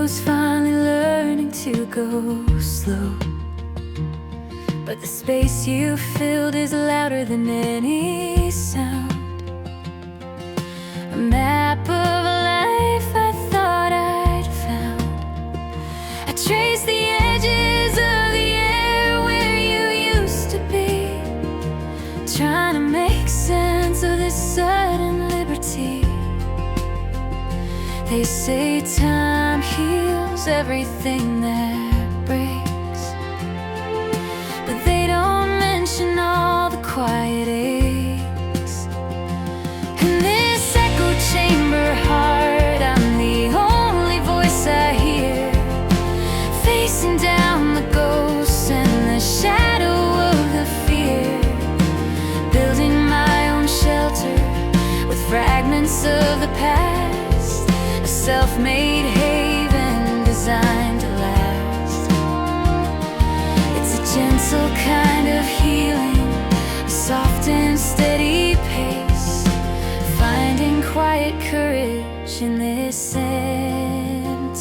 ego's finally learning to go slow, but the space you filled is louder than any sound. A map of a life I thought I'd found. I traced the edges of the air where you used to be, trying to make sense of this sudden liberty. They say time heals everything that breaks, but they don't mention all the quiet aches. In this echo chamber heart, I'm the only voice I hear, facing down the ghosts and the shadow of the fear, building my own shelter with fragments of the past, a self-made haven designed to last. It's a gentle kind of healing, a soft and steady pace, finding quiet courage in this empty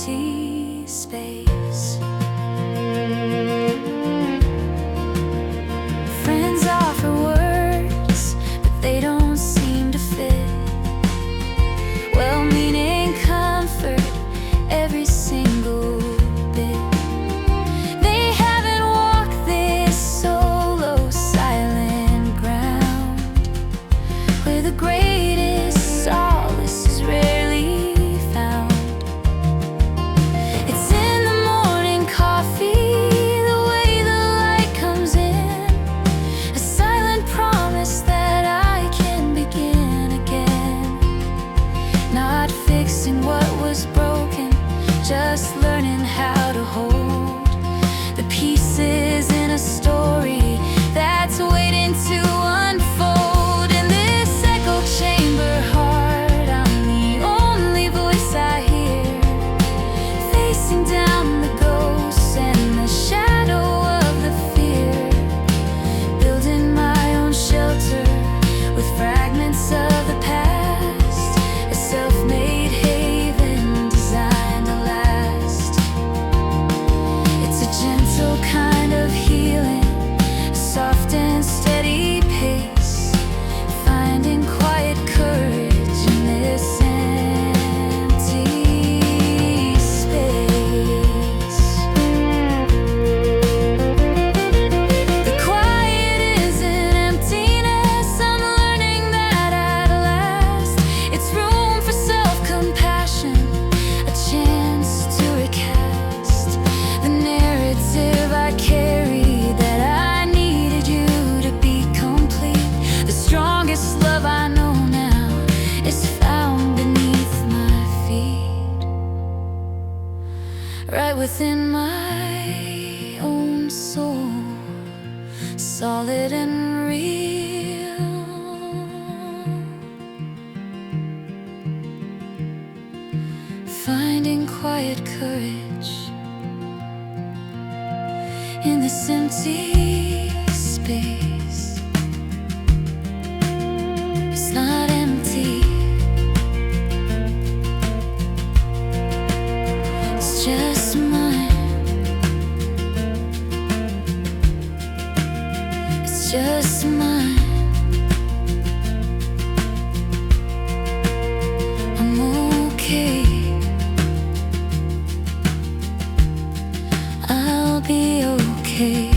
space. Friends offer words, but they don't seem to fit. Well-meaning comfort, every single bit. They haven't walked this solo, silent ground, where the greatest solace is rarely found. It's in the morning coffee, the way the light comes in, a silent promise that I can begin again. Not fixing what was broken, just learning how to hold the pieces in a story that's waiting to unfold. In this echo chamber heart, I'm the only voice I hear, facing down the ghosts and the shadow of the fear, building my own shelter with fragments of the past, a self-made haven designed to last. It's a gentle kind of healing, a soft and steady pace, finding quiet courage in this empty space. The quiet isn't emptiness, I'm learning that at last. It's room for self-compassion, a chance to recast the narrative I carried, that I needed you to be complete. The strongest love I know now is found beneath my feet, right within my own soul, solid and real, finding quiet courage in this empty space. It's not empty, it's just mine. It's just mine. I'm okay. I'll be okay.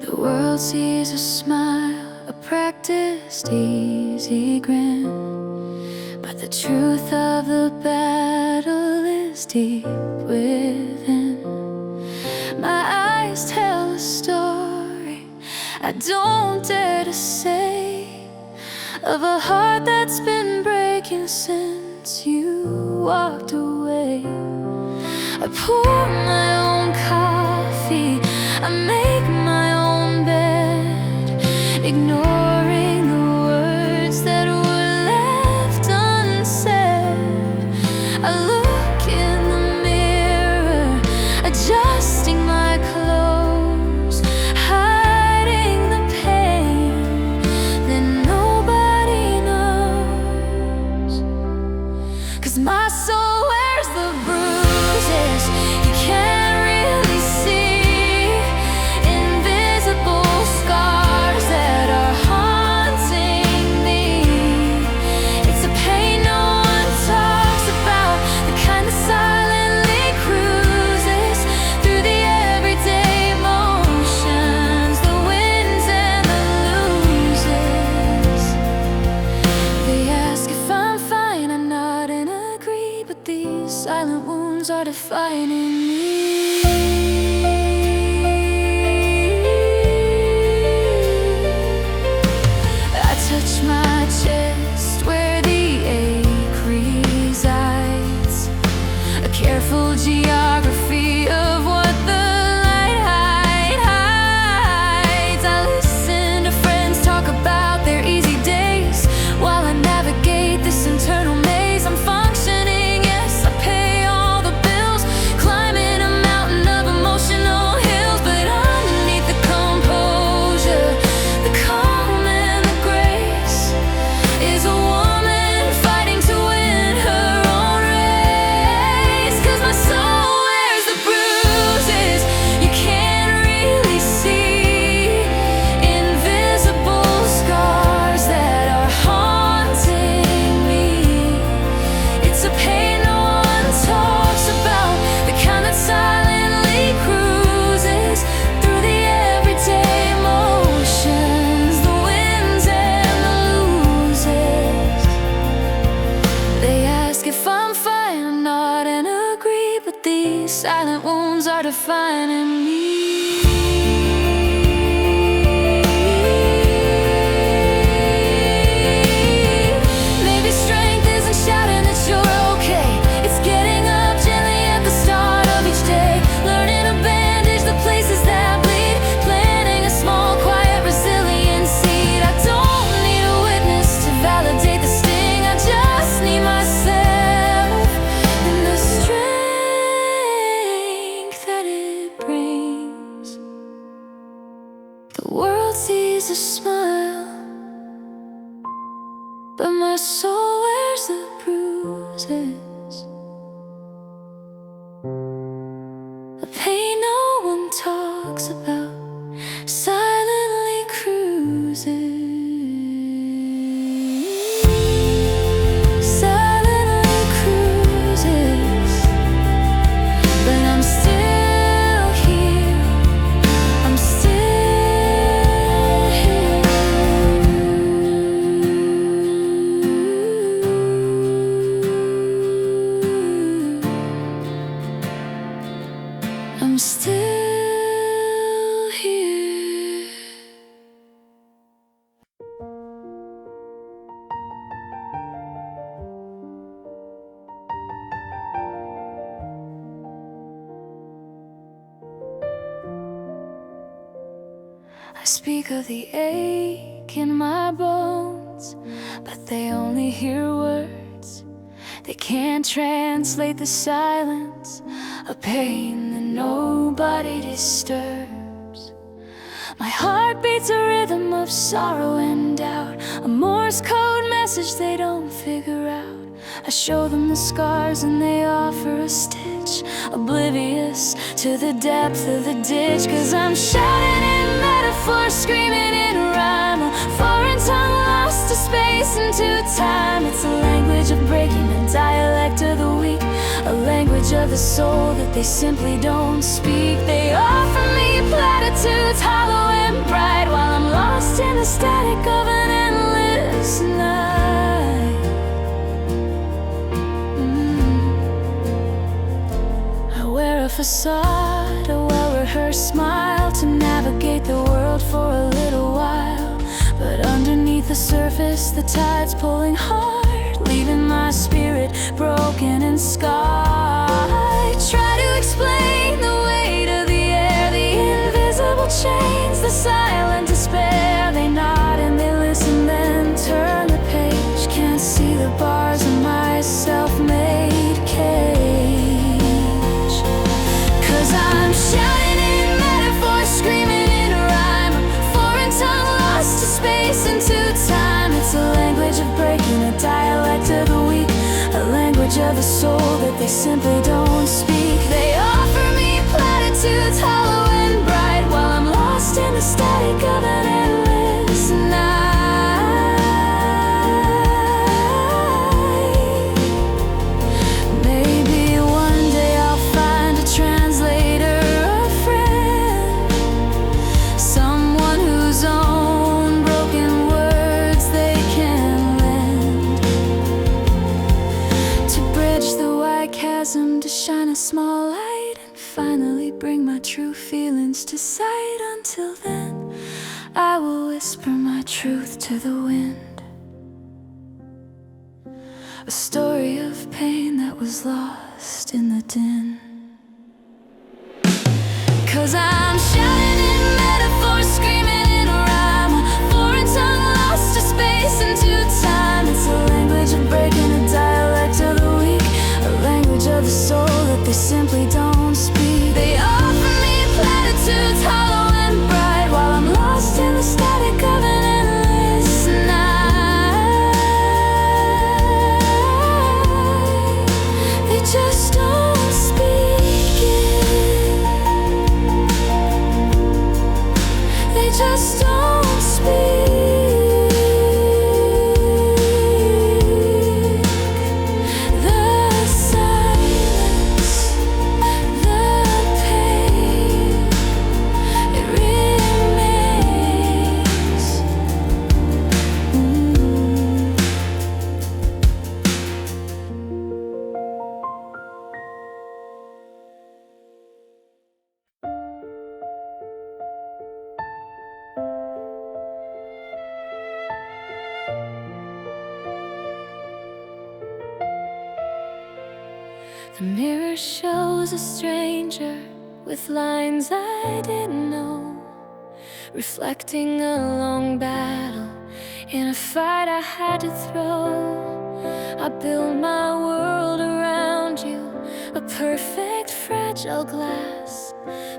The world sees a smile, a practiced easy grin, but the truth of the battle is deep within. My eyes tell a story I don't dare to say, of a heart that's been breaking since you walked away. I pour my own coffee, I make my own bed, ignoring the words that The world sees a smile, but my soul wears the bruises, a pain no one talks about, silently cruising. I'm still here. I speak of the ache in my bones, but they only hear words. They can't translate the silence, a pain that nobody disturbs. My heart beats a rhythm of sorrow and doubt, a Morse code message they don't figure out. I show them the scars and they offer a stitch, oblivious to the depth of the ditch. 'Cause I'm shouting in metaphor, screaming in rhyme, a foreign tongue lost to space and to time. It's a language of breaking, a dialect of the weak, a language of the soul that they simply don't speak. They offer me platitudes, hollow and bright, while I'm lost in the static of an endless night. I wear a facade, a well-rehearsed smile, to navigate the world for a little while. But underneath the surface, the tide's pulling hard, leaving my spirit broken and scarred. Try to explain the weight of the air, the invisible chains, the silent despair. They nod and they listen, then turn the page. Can't see the bars of my self-made cage. 'Cause I'm shouting in metaphor, screaming in rhyme, foreign tongue lost to space and to time. It's a language of breaking, a dialect of the weak, a language of the soul that they simply don't speak. They offer me platitudes, hollow and bright, while I'm lost in the static of an endless night. Maybe one day I'll find a translator, a friend, someone whose own broken words they can lend, to bridge the wide chasm, to shine a small light, and finally bring my true feelings to sight. Until then, I will whisper my truth to the wind, a story of pain that was lost in the din. 'Cause I'm shouting in metaphor, screaming in rhyme, a foreign tongue lost to space and to time. It's a language of breaking, a dialect of the weak, a language of the soul that they simply don't speak. They offer me platitudes, hollow and bright, while I'm lost in the static of an endless night. They just don't speak it. They just don't speak the silence, the pain, it remains. The mirror shows a stranger with lines I didn't know, reflecting a long battle in a fight I had to throw. I built my world around you, a perfect fragile glass,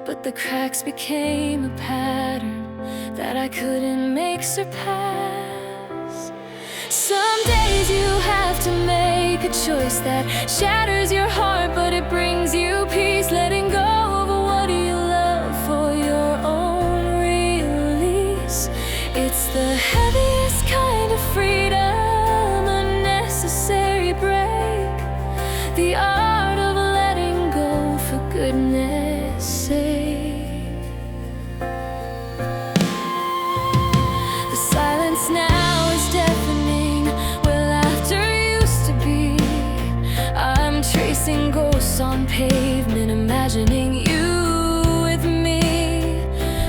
but the cracks became a pattern I couldn't make surpass. Some days you have to make a choice that shatters your heart, but it brings you peace. Letting go of what you love for your own release. It's the heaviest kind of freedom, a necessary break. The art of letting go for goodness sake. The silence now is deafening where laughter used to be. I'm tracing ghosts on pavement, imagining you with me.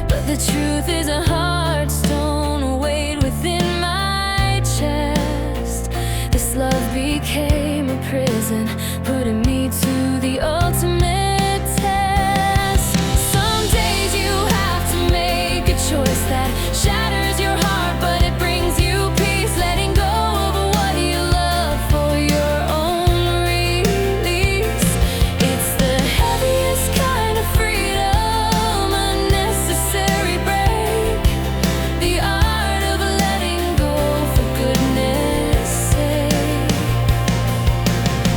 But the truth is a hard stone weighed within my chest. This love became a prison, putting me to the ultimate test. Some days you have to make a choice that shatters your heart, but it brings you peace. Letting go of what you love for your own release. It's the heaviest kind of freedom, a necessary break. The art of letting go for goodness sake.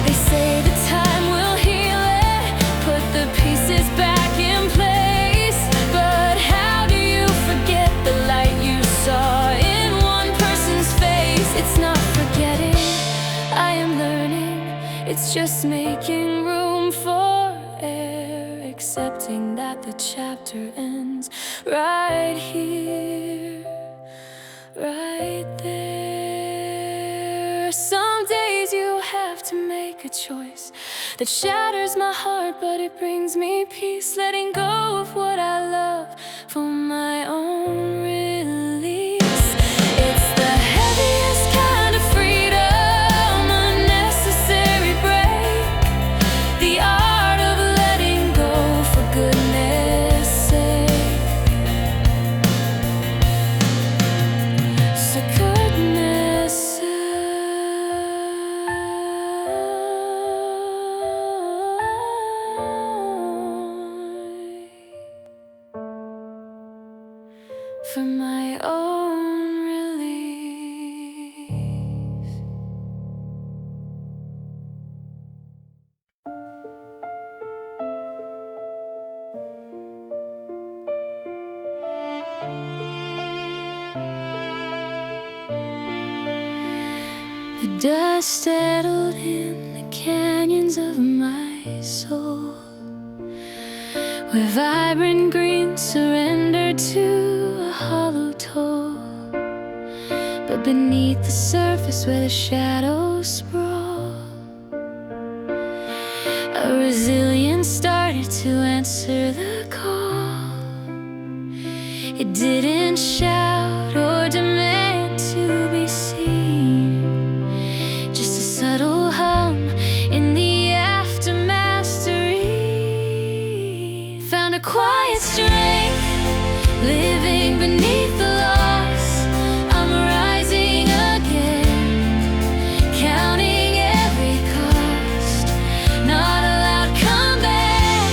They say the time will heal it, put the pieces back in place. But how do you forget the light you saw in one person's face? It's not forgetting, I am learning. It's just making room for air, accepting that the chapter ends right here, right there. Some days you have to make a choice that shatters my heart, but it brings me peace. Letting go of what I love for my own release. It's the heaviest kind of freedom, a necessary break. The art of letting go for goodness sake. So goodness sake. For my own relief. The dust settled in the canyons of my soul, where vibrant green surrendered to a hollow toll. But beneath the surface where the shadows sprawl, a resilience started to answer the call. It didn't shout or demand to be seen, just a subtle hum in the aftermastery. Found a quiet strength living beneath the loss. I'm rising again, counting every cost. Not a loud comeback,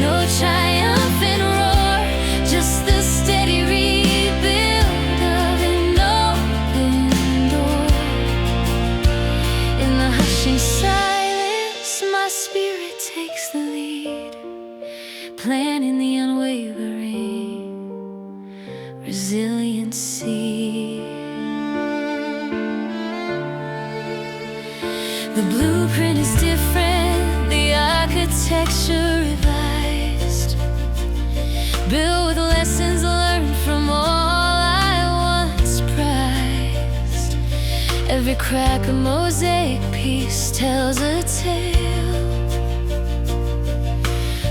no triumphant roar, just the steady rebuild of an open door. In the hushing silence, my spirit takes the lead, planting the unwavering resiliency. The blueprint is different, the architecture revised, built with lessons learned from all I once prized. Every crack a mosaic piece tells a tale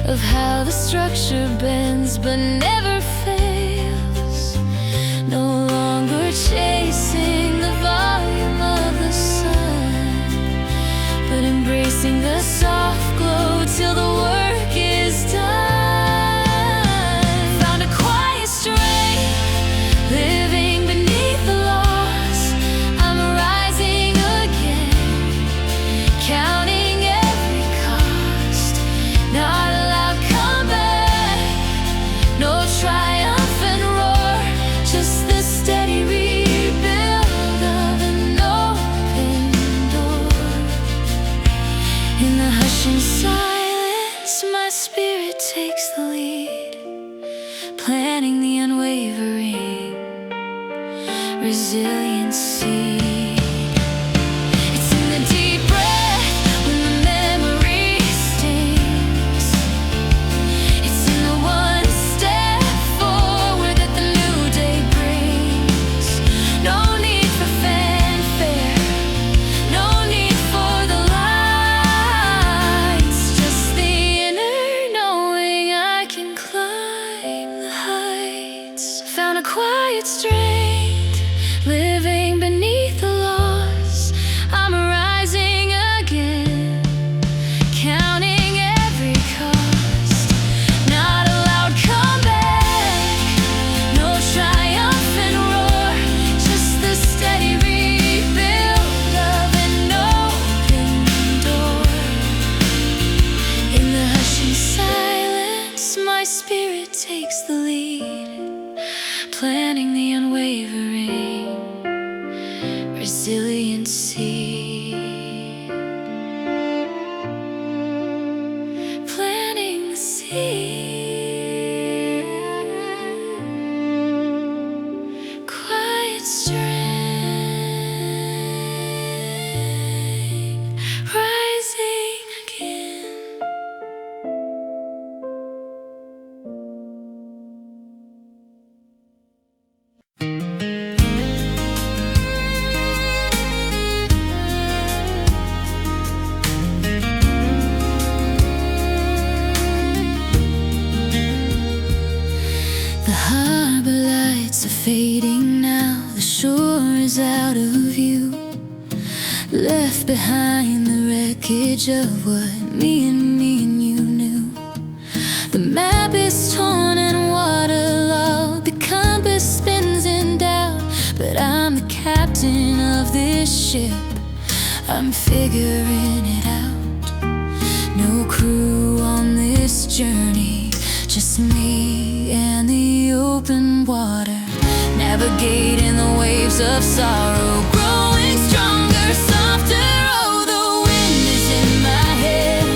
of how the structure bends but never fails. No longer chasing the volume of the sun, but embracing the soft glow till the work is done. Found a quiet strength living beneath the loss. I'm rising again, counting every cost. Not a loud comeback, no planning the unwavering resiliency. It's in the deep breath when the memory stings. It's in the one step forward that the new day brings. No need for fanfare, no need for the lights, just the inner knowing I can climb the heights. Found a quiet strength living beneath the loss. I'm rising again, counting every cost. Not a loud comeback, no triumphant roar, just the steady rebuild of an open door. In the hushing silence, my spirit takes the lead, planning the unwavering resiliency. Planting the seed, quiet strength, rising again. The harbor lights are fading now, the shore is out of view, left behind the wreckage of what me and you knew. The map is torn and waterlogged, the compass spins in doubt, but I'm the captain of this ship, I'm figuring it out. No crew on this journey, just me and the open water, navigating the waves of sorrow, growing stronger, softer. Oh, the wind is in my head,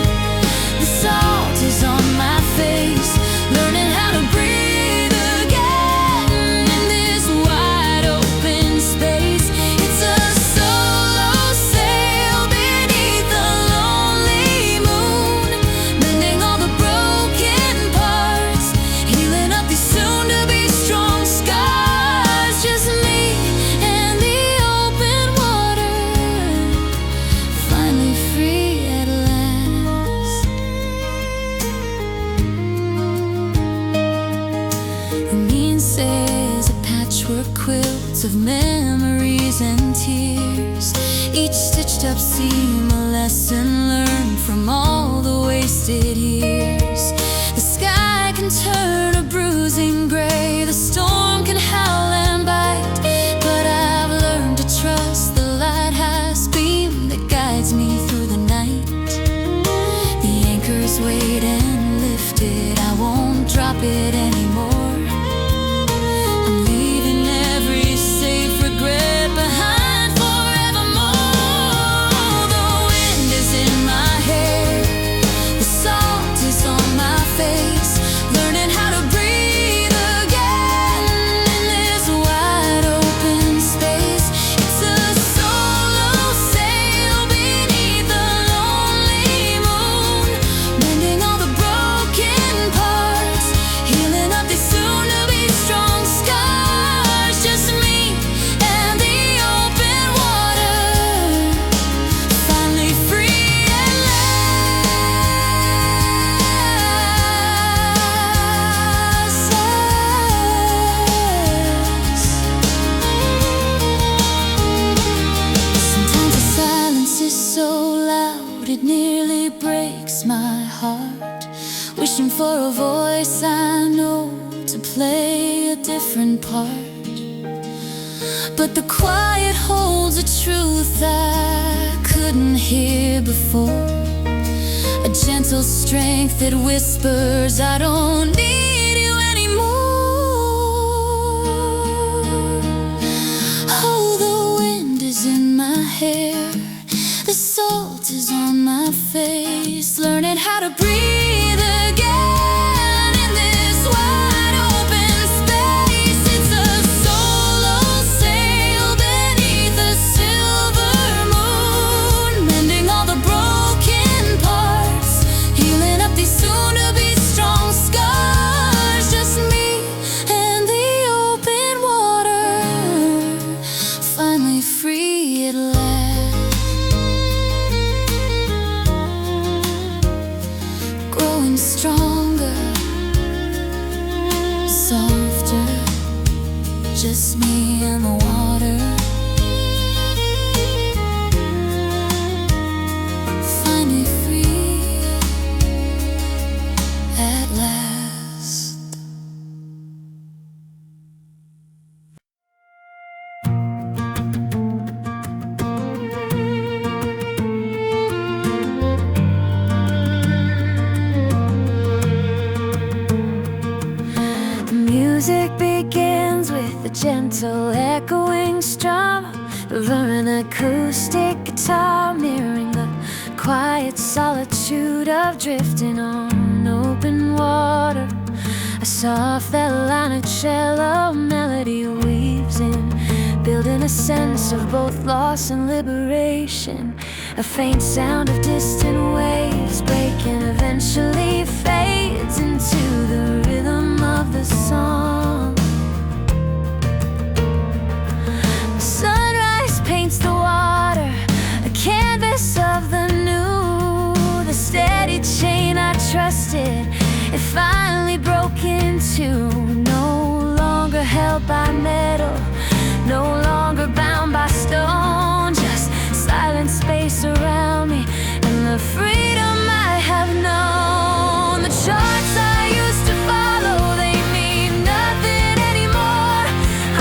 the salt is on my face, learning how to breathe again in this wide open space. It's a solo sail beneath the lonely moon, mending all the broken parts, healing up these soon-to-be strong scars. Just me and the open water, finally free at last. The mean says a patchwork quilt of memories and tears, each stitched up seam a lesson learned from all the wasted years. The sky can turn a bruising gray, the storm can howl and bite, but I've learned to trust the lighthouse beam that guides me through the night. The anchor's weighed and lifted, I won't drop it anymore. I'm leaving every safe regret behind forevermore. The wind is in my hair, the salt is on my face, learning how to breathe again in this wide open space. It's a solo sail beneath the lonely moon, mending all the broken parts, healing up these soon-to-be strong scars. Just me and the open water, finally free at last. Sometimes the silence is so loud it nearly breaks my heart, wishing for a voice I know to play a different part. But the quiet holds a truth I couldn't hear before, a gentle strength that whispers I don't need you anymore. Oh, the wind is in my hair, the salt is on my face, learning how to breathe again in this wide open space. just me and the water. Finally free at last. Music begins with a gentle echoing strum, an acoustic guitar mirroring the quiet solitude of drifting on open water. A soft Atlanta cello melody weaves in, building a sense of both loss and liberation. A faint sound of distant waves breaking eventually fades into the rhythm of the song. The sunrise paints the water, a canvas of the new. The steady chain I trusted, it finally broke in two. No longer held by metal, no longer bound by stone, just silent space around me and the freedom I have known. The charts I used to follow, they mean nothing anymore.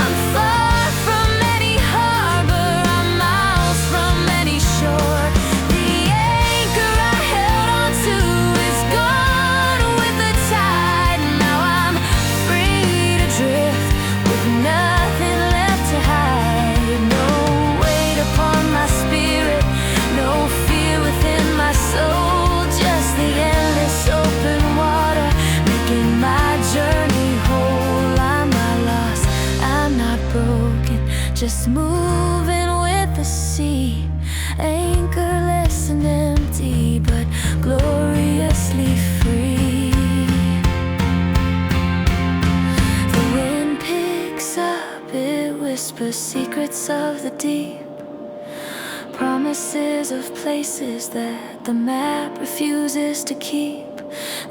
I'm far from any harbor, I'm miles from any shore. The anchor I held onto is gone with the tide. Now I'm free to drift with nothing left to hide. No weight upon my spirit, no fear within my soul, just the endless open water making my journey whole. I'm not lost, I'm not broken, just moving with the sea. Anchorless and empty, but gloriously free. The wind picks up, it whispers secrets of the deep, promises of places that the map refuses to keep.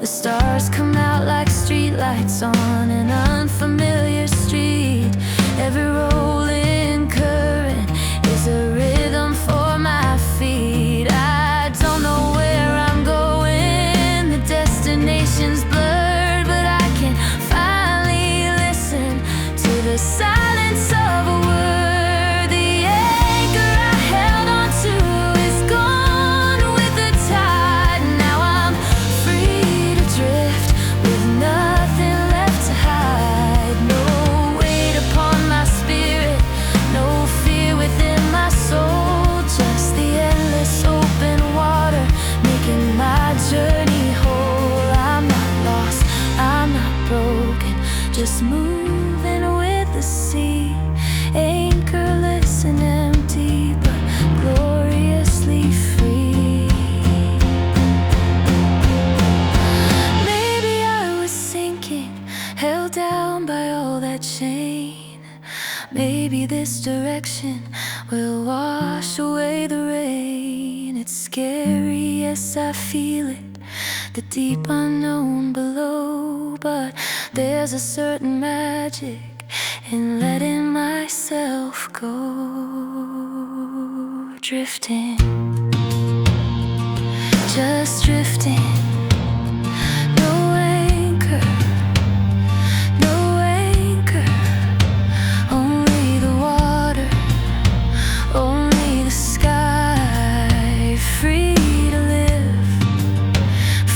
The stars come out like streetlights on an unfamiliar street. Every rolling current is a rhythm for my feet. I don't know where I'm going, the destination's blurred, but I can finally listen to the silence of a word. The anchor I held onto is gone with the tide. Now I'm free to drift with nothing left to hide. No weight upon my spirit, no fear within my soul, just the endless open water making my journey whole. I'm not lost, I'm not broken, just moving with the sea. Anchorless and empty, but gloriously free. Maybe I was sinking, held down by all that chain. Maybe this direction will wash away the rain. It's scary, yes, I feel it, the deep unknown below, but there's a certain magic in letting myself go. Drifting, just drifting. No anchor, no anchor, only the water, only the sky. Free to live,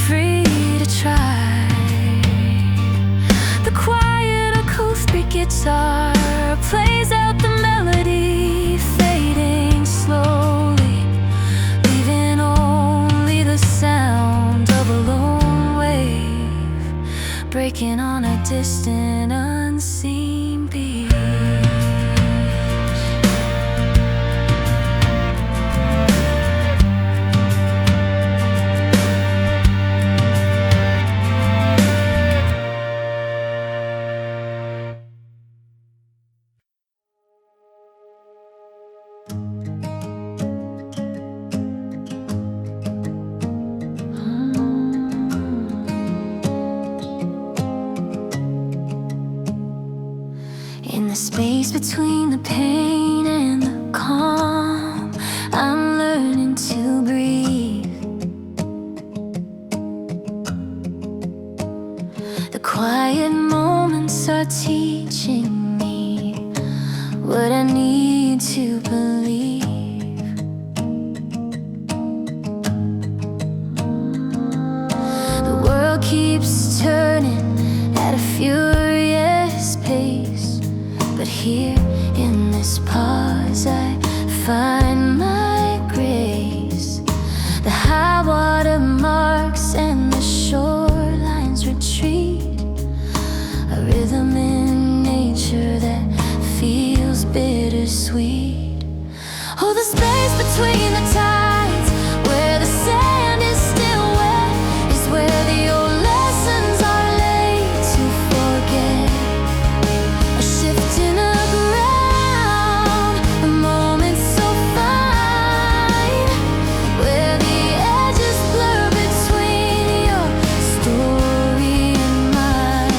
free to try. The quiet acoustic guitar plays out the melody, fading slowly, leaving only the sound of a lone wave breaking on a distant, unseen beach. In the space between the pain and the calm, I'm learning to breathe. The quiet moments are teaching me what I need to believe. The world keeps turning at a furious pace, but here in this pause I find my grace. The high water marks and the shorelines retreat, a rhythm in nature that feels bittersweet. Oh, the space between the tides, where the sand is still wet, is where the old lessons are laid to forget. A shift in the ground, a moment so fine, where the edges blur between your story and mine.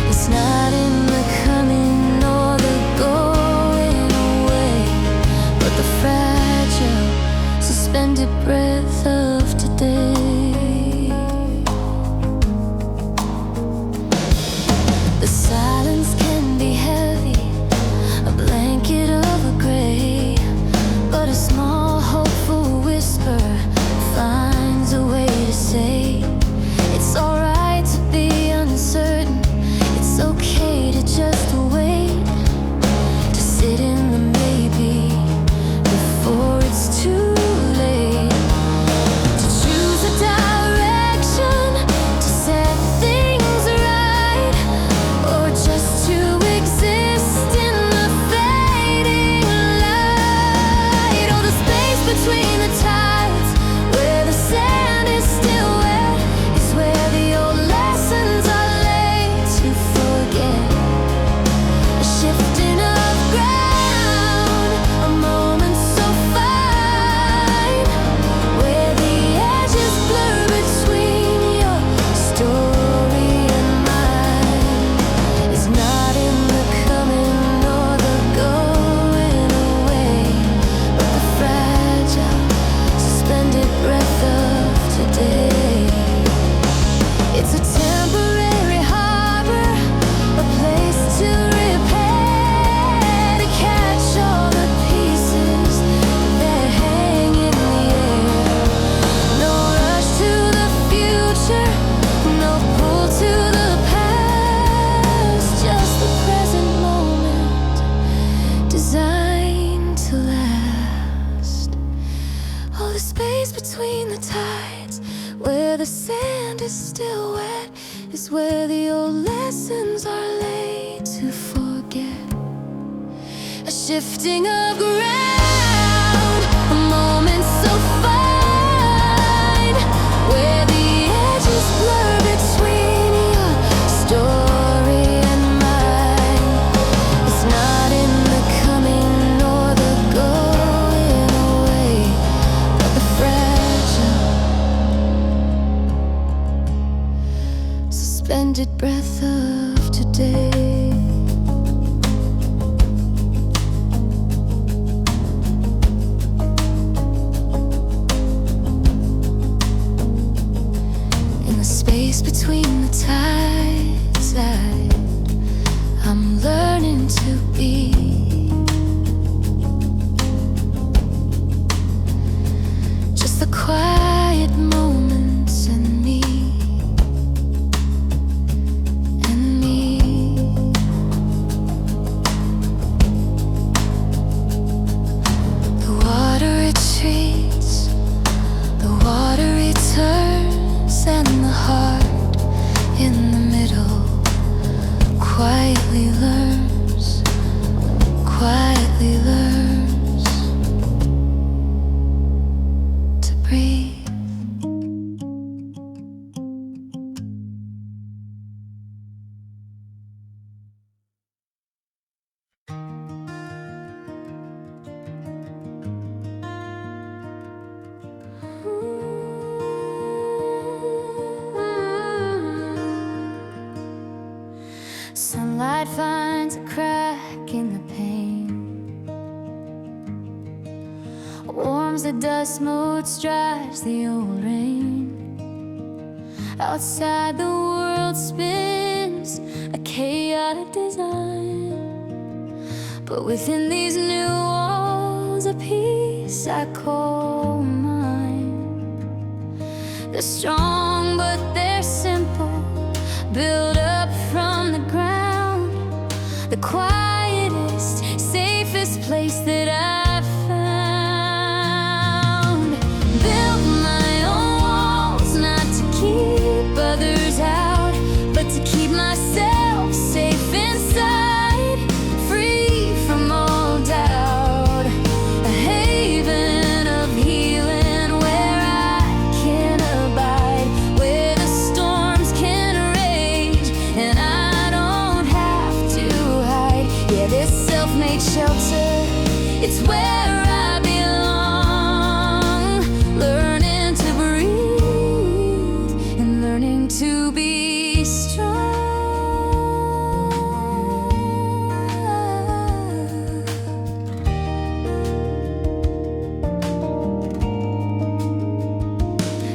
It's not in the coming or the going away, but the fragile, suspended breath of today. The silence can be heavy, a blanket of a gray, but a small hopeful whisper finds a way to say it's alright to be uncertain. It's okay to just wait, to sit in the maybe before it's too late, to choose a direction, to set things right, or just to exist in the fading light. Oh, the space between the tides, where the sand is still wet, is where the old lessons are laid to forget. A shifting of ground, a moment so fine, where the edges blur between your story and mine. It's not in the coming or the going away, but the fragile, suspended breath of today. It's a temporary harbor, a place to repair, to catch all the pieces that hang in the air. No rush to the future, no pull to the past, just the present moment, designed to last. Oh, the space between the tides, where the sand is still wet, is where the old lessons are laid to forget. A shifting of ground, a moment so fine, where the edges blur between your story and mine. It's not in the coming or the going away, but the fragile, suspended breath of today. storms, the dust motes, drives the old rain. Outside the world spins a chaotic design, but within these new walls a peace I call mine. They're strong but they're simple, built up from the ground. The quietest, safest place that I've found. Built my own walls, not to keep others out, but to keep myself safe inside, free from all doubt. A haven of healing where I can abide, where the storms can rage and I don't have to hide. Yeah, this self-made shelter, it's where I belong. Learning to breathe and learning to be strong.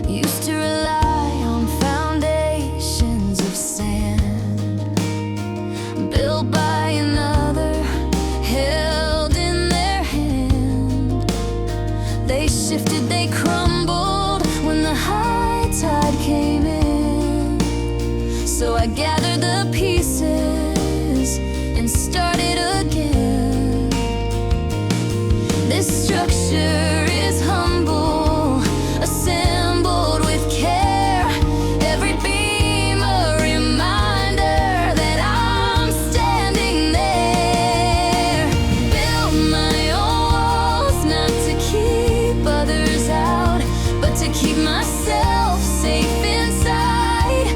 Used to rely on foundations of sand, built by another, held in their hand. They shifted, they crumbled when the high tide came in. So I gathered the pieces and started again. This structure is humble, assembled with care. Every beam a reminder that I'm standing there. Built my own walls, not to keep others out, but to keep myself safe inside,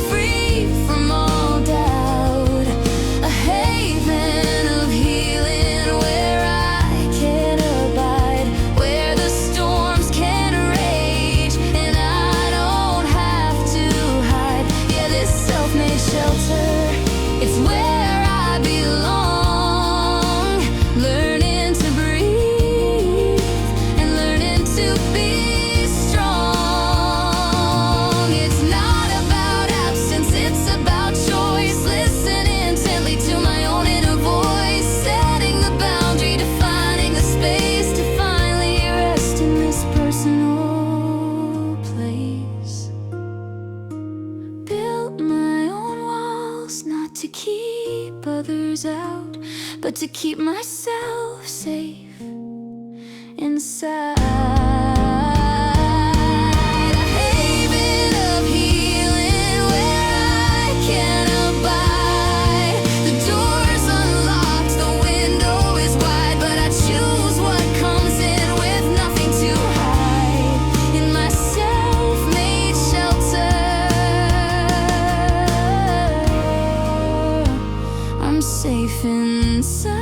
free from all doubt. A haven of healing where I can abide, where the storms can rage and I don't have to hide. Yeah, this self-made shelter, it's where I belong. Learning to breathe and learning to be strong. It's not about absence, it's about choice. Listen intently to my own inner voice, setting the boundary, defining the space to finally rest in this personal place. Built my own walls, not to keep others out, but to keep myself safe inside. A haven of healing where I can abide. The door's unlocked, the window is wide, but I choose what comes in with nothing to hide. In my self-made shelter, I'm safe inside.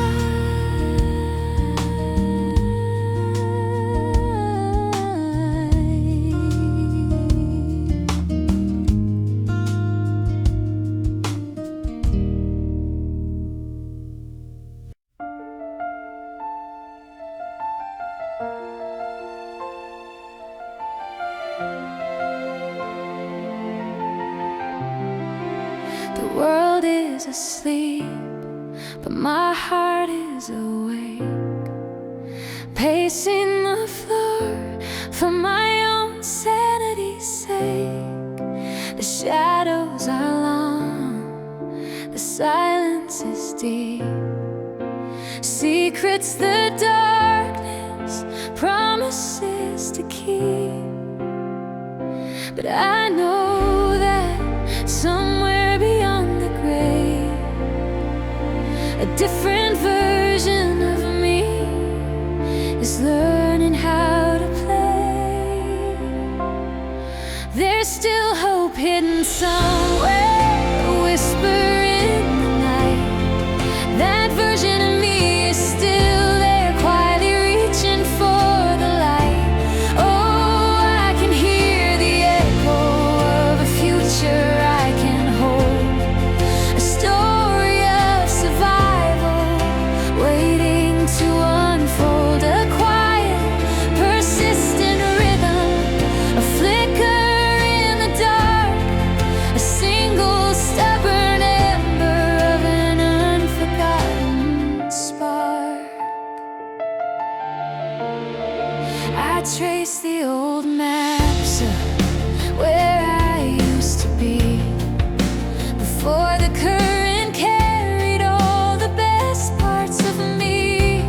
The world is asleep, but my heart is awake, pacing the floor for my own sanity's sake. The shadows are long, the silence is deep, secrets the darkness promises to keep. But I know that somewhere beyond the grave, a different version of me is learning how to play. There's still hope hidden somewhere, a whisper in the night. That version of me is still there, quietly reaching for the light. Oh, I can hear the echo of a future I can hold, a story of survival waiting to unfold, a quiet persistence spark. I trace the old maps of where I used to be before the current carried all the best parts of me.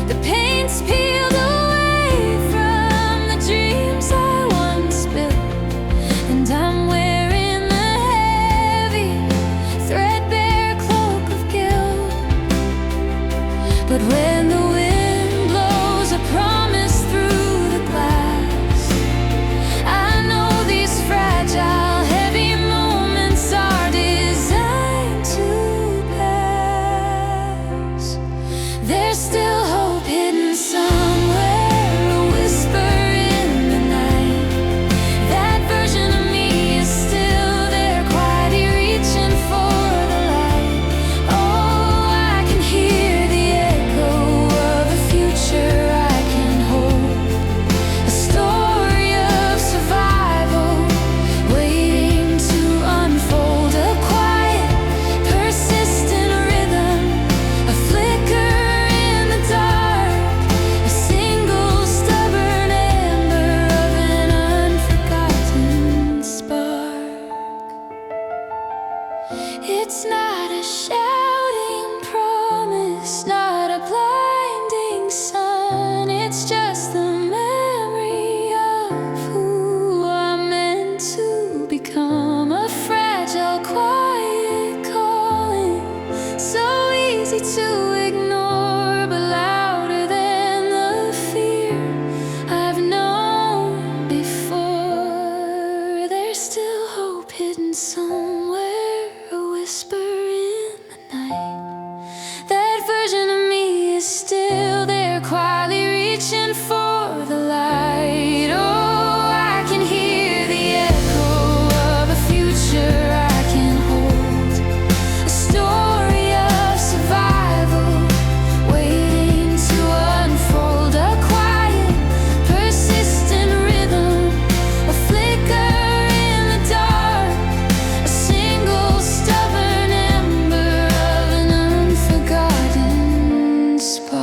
The paint's peeled away from the dreams I once built, and I'm wearing the heavy, threadbare cloak of guilt. But when the wind blows a promise through the glass, I know these fragile, heavy moments are designed to pass. There's still hope hidden somewhere, a whisper in the night. That version of me is still there, quietly reaching for the light. Oh, I can hear the echo of a future I can hold, a story of survival waiting to unfold, a quiet, persistent rhythm, a flicker in the dark, a single stubborn ember of an unforgotten spark. It's not a shouting promise, not a blinding sun. It's just the memory of who I'm meant to become, a fragile, quiet calling, so easy to ignore, but louder than the fear I've known before. There's still hope hidden somewhere, a whisper in the night. That version of me is still there, quietly reaching for the light. Oh, I can hear the echo of a future I can hold, a story of survival waiting to unfold, a quiet, persistent rhythm, a flicker in the dark, a single stubborn ember of an unforgotten spark.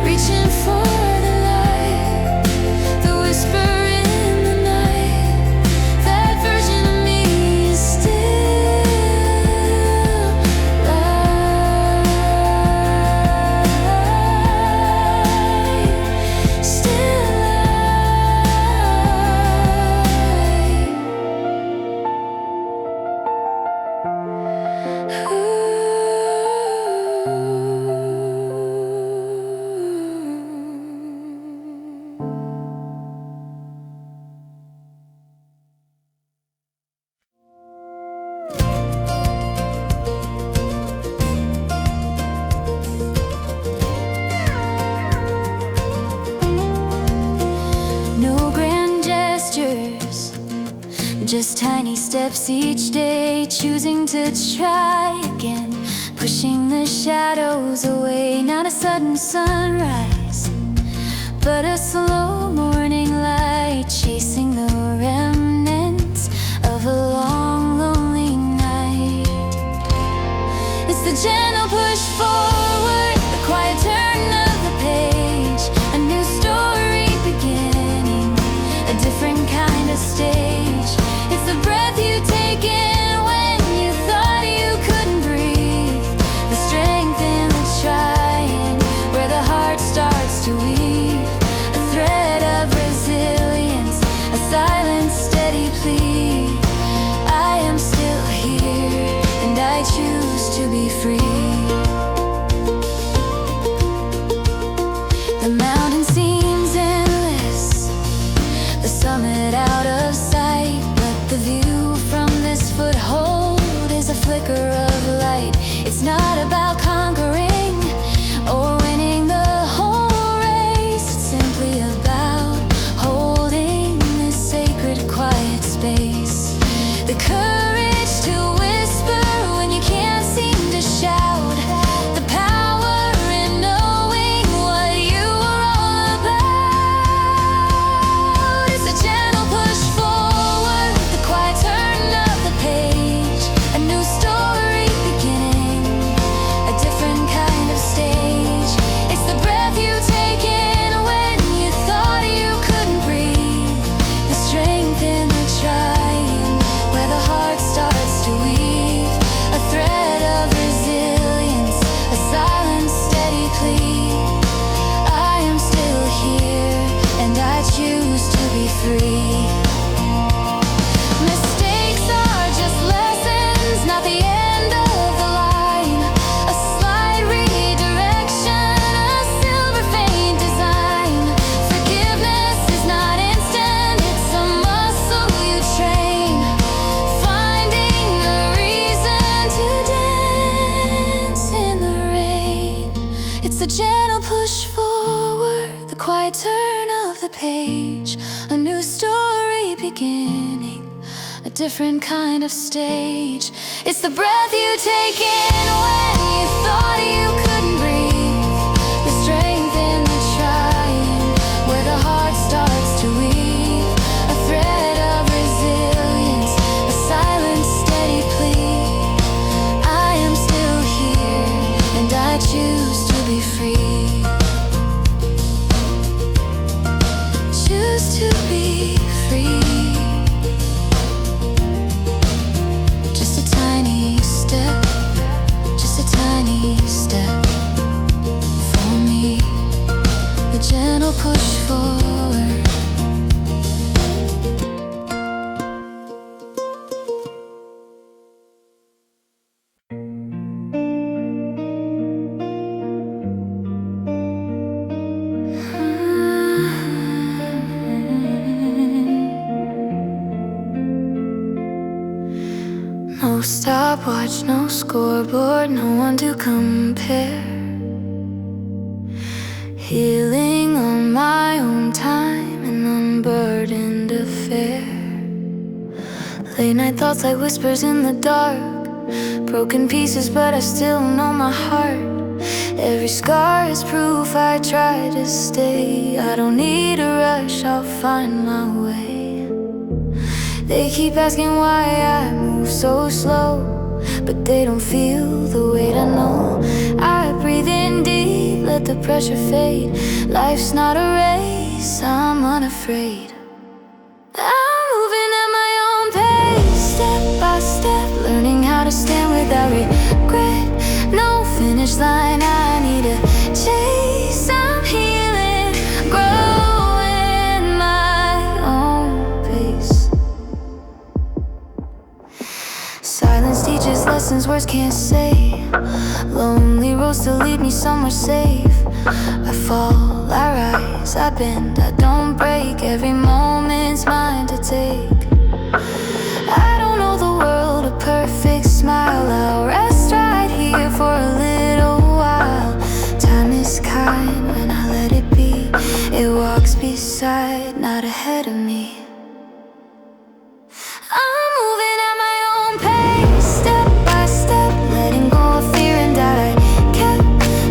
Reaching for the light, the whisper in the night. That version of me is still light, still no grand gestures, just tiny steps each day, choosing to try again, pushing the shadows away. Not a sudden sunrise, but a slow morning light, chasing the remnants of a long, lonely night. It's the gentle push forward, the quiet turn of the page, a new story beginning, a different kind of stage. It's the breath you take in when you thought you couldn't breathe, the strength in the trying, where the heart starts to weave, a thread of resilience, a silent, steady plea. I am still here, and I choose to be free. The mountain seems endless, the summit out of sight, but the view from this foothold is a flicker of light. It's not about conquering or winning the whole race, it's simply about holding this sacred, quiet space. The courage to whisper when you can't seem to shout, the power in knowing what you are all about. It's a gentle push forward, the quiet turn of the page, a new story page, a new story beginning, a different kind of stage. It's the breath you take in when you thought you couldn't breathe, the strength in the trying, where the heart starts to weave, a thread of resilience, a silent steady plea. I am still here and I choose to be free. Choose to be free. Just a tiny step, just a tiny step for me, a gentle push forward. No stopwatch, no scoreboard, no one to compare. Healing on my own time, an unburdened affair. Late night thoughts like whispers in the dark, broken pieces but I still know my heart. Every scar is proof I try to stay. I don't need a rush, I'll find my way. They keep asking why I move so slow, but they don't feel the weight I know. I breathe in deep, let the pressure fade. Life's not a race, I'm unafraid. I'm moving at my own pace, step by step, learning how to stand without regret. No finish line I need to chase. I'm healing, growing my own pace. Silence teaches lessons words can't say. Lonely roads to lead me somewhere safe. I fall, I rise, I bend, I don't break. Every moment's mine to take. I don't know the world a perfect smile. I'll rest right here for a little while. Time is kind when I let it be. It walks beside, not ahead of me. I'm moving at my own pace, step by step, letting go of fear and doubt. I kept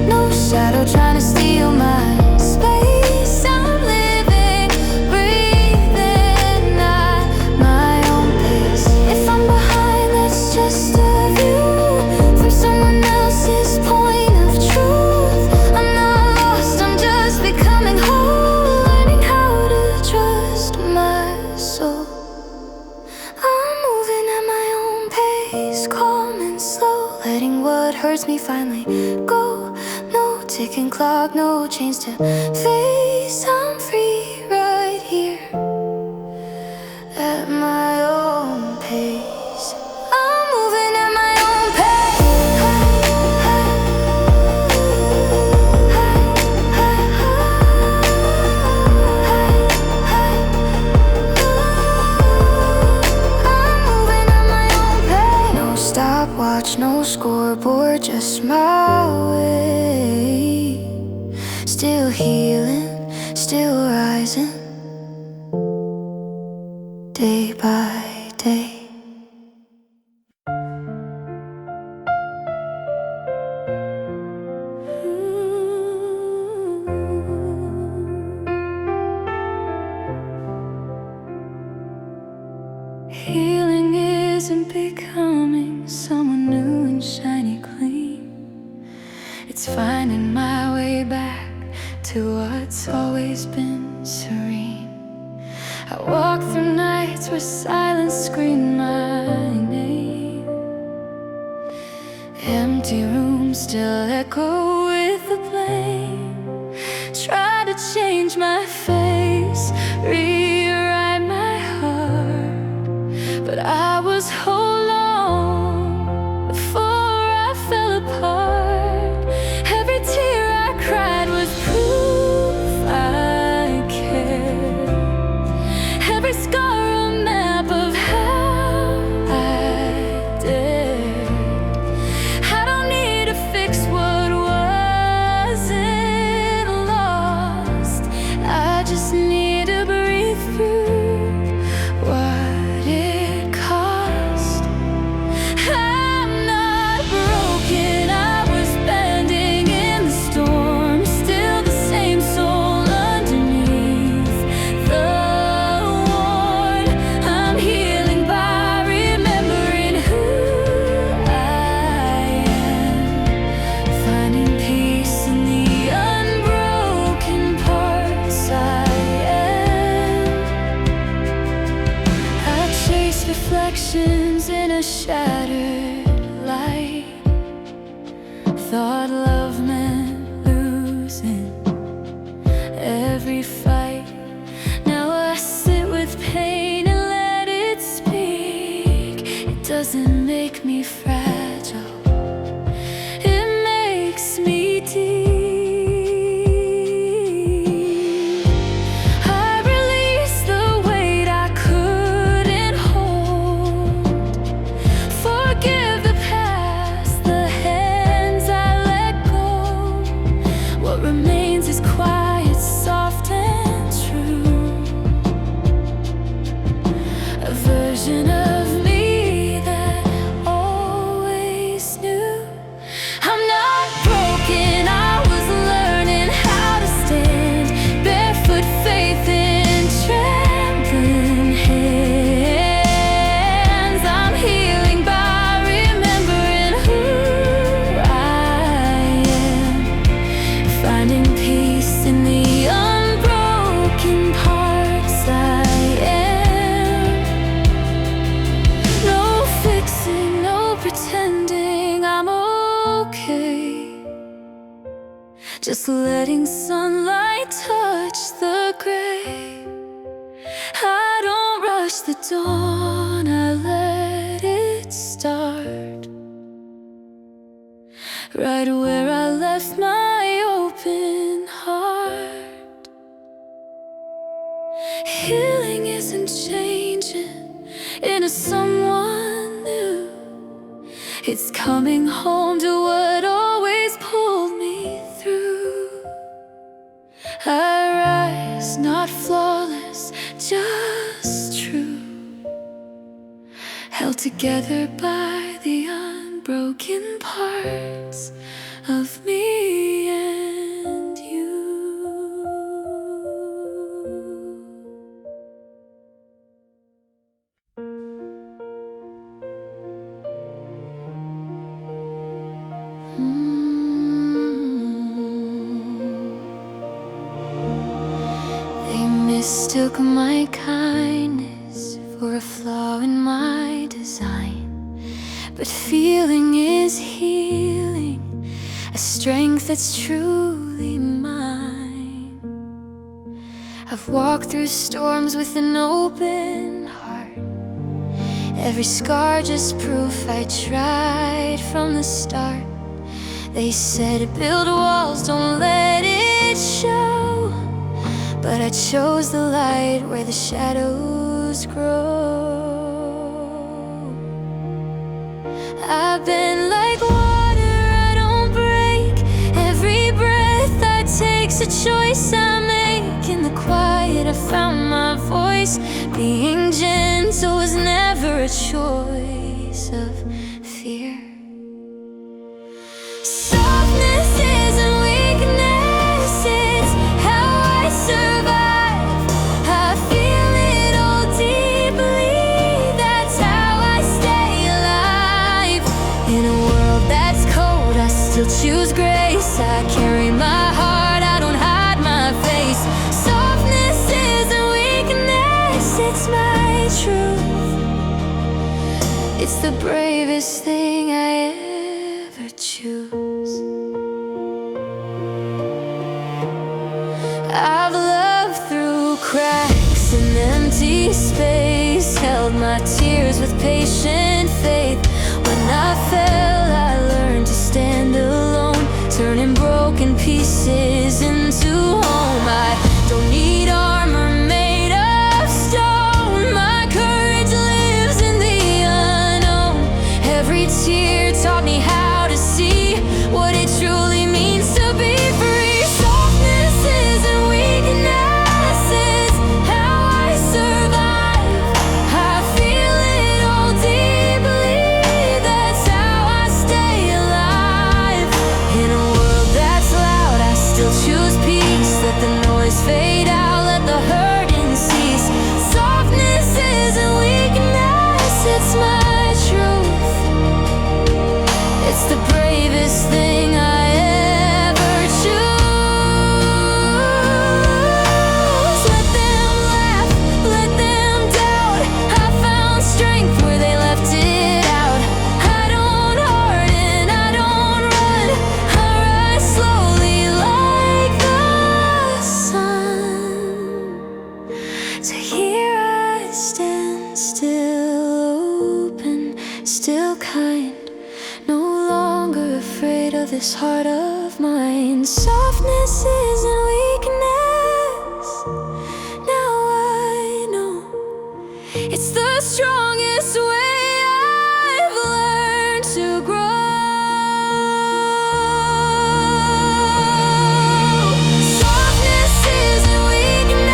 no shadow trying to steal my space. I'm living, breathing at my own pace. If I'm behind, that's just a view from someone else's point of truth. I'm not lost, I'm just becoming whole, learning how to trust my soul. I'm moving at my own pace, calm and slow, letting what hurts me finally go. No ticking clock, no chains to face. I'm free right here at my own pace. I'm moving at my own pace. No stopwatch, no scoreboard, just my way. Still healing, still rising, day by day. Healing isn't becoming someone new and shiny clean. It's finding my way back to what's always been serene. I walk through nights where silence screamed my name. Empty rooms still echo with the blame. Try to change my face, rewrite my heart, but I was whole long before I fell apart. Every tear I cried was proof I cared. Every scar a map of how I dared. I don't need to fix what was. okay. Just letting sunlight touch the gray. I don't rush the dawn, I let it start. Right where I left my open heart. Healing isn't changing into someone new. It's coming home to what always pulled me through. I rise, not flawless, just true. Held together by the unbroken parts of me and you. They mistook my kindness for a flaw in my design. But feeling is healing, a strength that's truly mine. I've walked through storms with an open heart. Every scar just proof I tried from the start. They said build walls, don't let it show. But I chose the light where the shadows grow. I've been like water, I don't break. Every breath I take's a choice I make. In the quiet I found my voice. Being gentle was never a choice of fear. Softness isn't weakness, it's how I survive. I feel it all deeply, that's how I stay alive. In a world that's cold, I still choose grace. I carry my heart, I don't hide my face. Softness isn't weakness, it's my truth. It's the bravest thing I ever choose. I've loved through cracks and empty space, held my tears with patient faith. When I fell, I learned to stand alone, turning broken pieces into home. I don't need armor made of stone. My courage lives in the unknown. Every tear taught me how to see what it truly means to be free. Softness isn't weakness, it's how I survive. I feel it all deeply, that's how I stay alive. In a world that's loud, I still choose peace. Let the noise fade out, let the hurting cease. Softness isn't weakness, it's my truth. It's the bravest thing I ever choose. Let them laugh, let them doubt. I found strength where they left it out. I don't harden, I don't run. I rise slowly like the sun. So here I stand, still open, still kind. No longer afraid of this heart of mine. Softness isn't weakness, now I know. It's the strongest way I've learned to grow. Softness isn't weakness.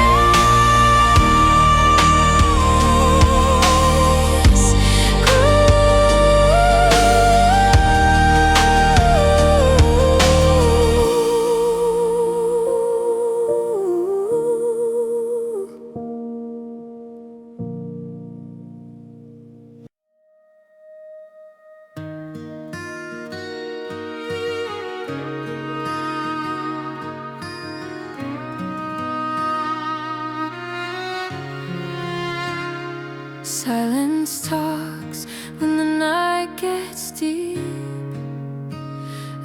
Silence talks when the night gets deep.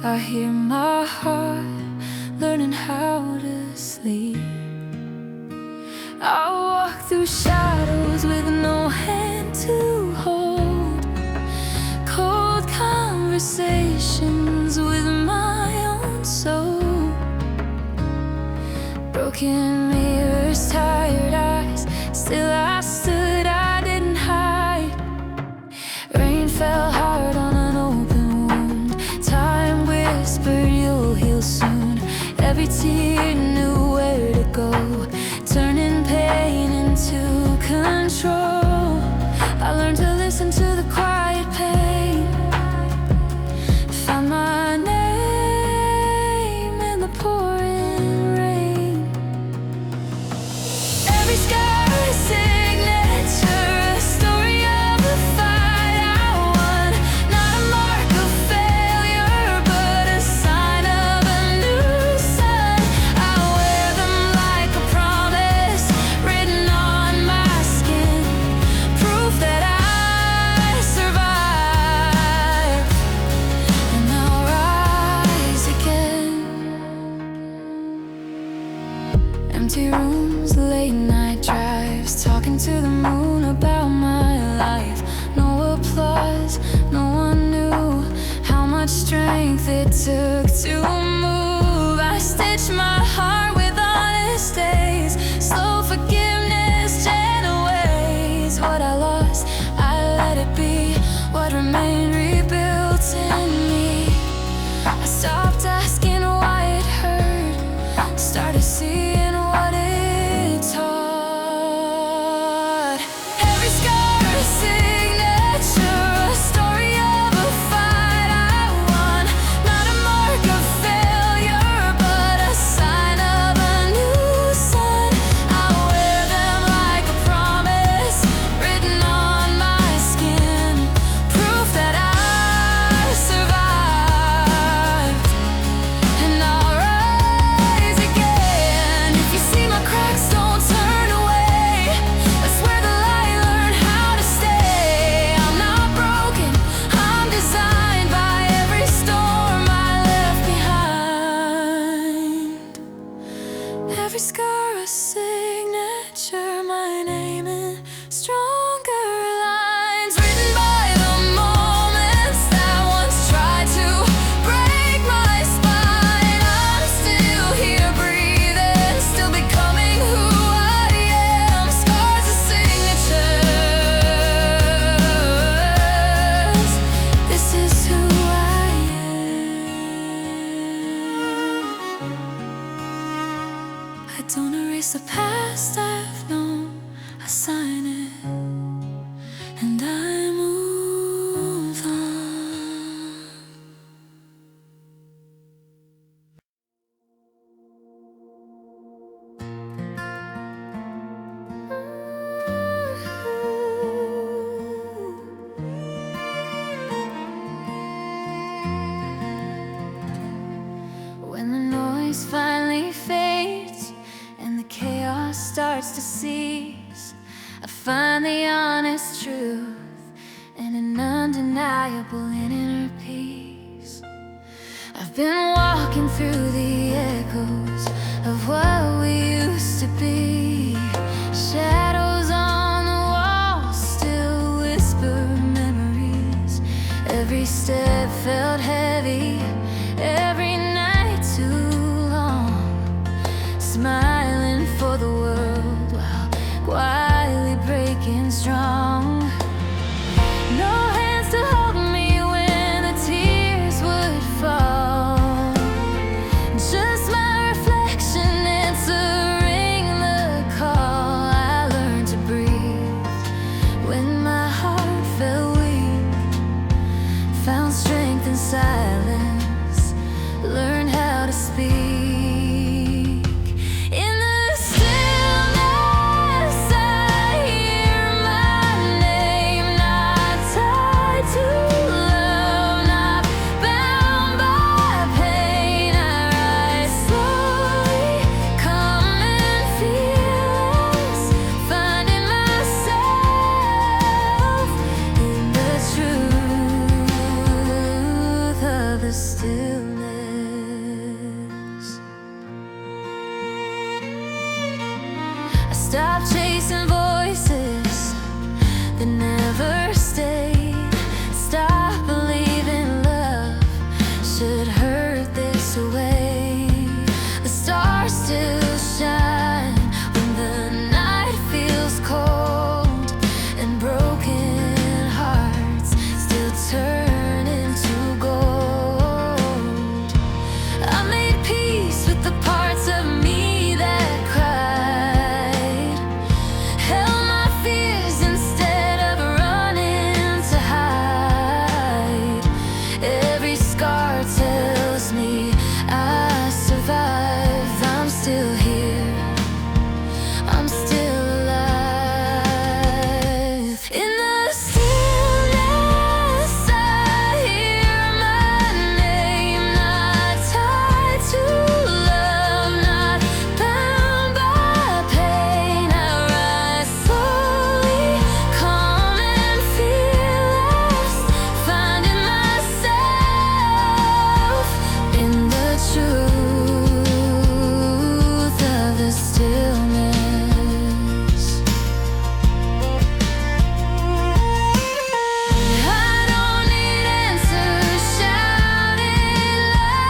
I hear my heart learning how to sleep. I walk through shadows with no hand to hold, cold conversations with my own soul. Broken mirrors, tired eyes, still I stood, I didn't hide. Rain fell hard on an open wound. Time whispered you'll heal soon. Every tear knew where to go, turning pain into control. I learned to listen to the quiet pain, found my name in the pouring rain. Every scar a signature, a story of a fight I won. Not a mark of failure, but a sign of a new sun. I wear them like a promise written on my skin, proof that I survived, and I'll rise again. Empty rooms, late night drives, talking to the moon about my life. No applause, no one knew how much strength it took to move. I stitched my heart with honest days, slow forgiveness, gentle ways. What I lost, I let it be. What remained, rebuilt in me. I stopped asking why it hurt, started seeing what it taught. Every scar a signature, a story of a fight I won. Not a mark of failure, but a sign of a new sun. I wear them like a promise written on my skin, proof that I survived, and I'll rise again. If you see my cracks, don't turn away. That's where the light learned how to stay. I'm not broken, I'm designed by every storm I left behind. Every scar a signature, my name in stronger lines, written by the moments that once tried to break my spine. I'm still here breathing, still becoming who I am. Scars are signatures, this is who I am. I don't erase the past I've known, I sign it and I move on. When the noise finally fades and the chaos starts to cease, I find the honest truth and an undeniable inner peace. I've been walking through the echoes of what we used to be. Shadows on the wall still whisper memories. Every step felt heavy, every night too long. Smiling for the world while quietly breaking strong. No hands to hold me when the tears would fall. Just my reflection answering the call. I learned to breathe when my heart felt weak, found strength in silence, learned how to speak. In the stillness, I hear my name, not tied to love, not bound by pain. I rise slowly, come and fearless, finding myself in the truth of the stillness. Stop chasing voices that never stayed. Stop believing love should hurt this way. The stars still shine when the night feels cold, and broken hearts still turn into gold. I made peace with the parts of me that cried, held my fears instead of running to hide. Every scar tells me I survived. I'm still here, I'm still alive. In the stillness I hear my name, not tied to love, not bound by pain. I rise slowly, calm and fearless, finding myself in the truth of the stillness. I don't need answers shouting loud.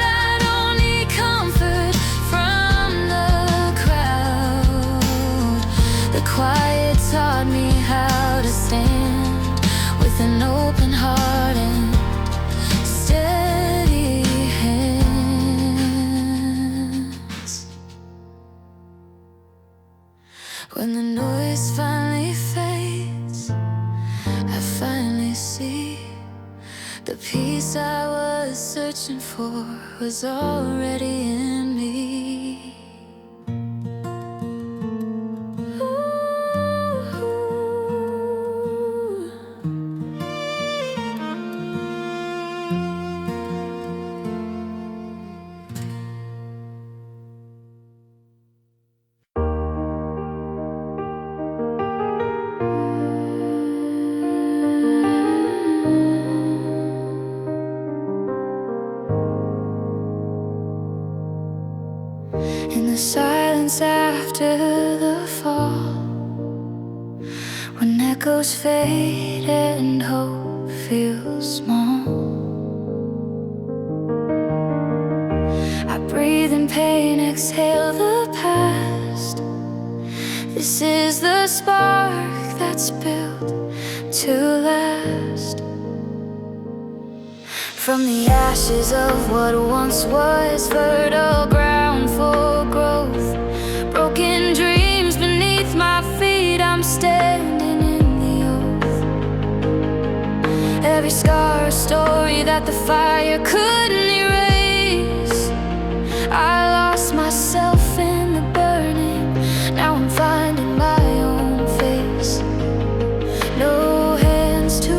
I don't need comfort from the crowd. The quiet taught me how to stand with an open heart and steady hands. When the noise finally fades, I finally see the peace I was searching for was already in me. In the silence after the fall, when echoes fade and hope feels small, I breathe in pain, exhale the past. This is the spark that's built to last. From the ashes of what once was fertile ground for growth, broken dreams beneath my feet, I'm standing in the oath. Every scar a story that the fire couldn't erase. I lost myself in the burning, now I'm finding my own face. No hands to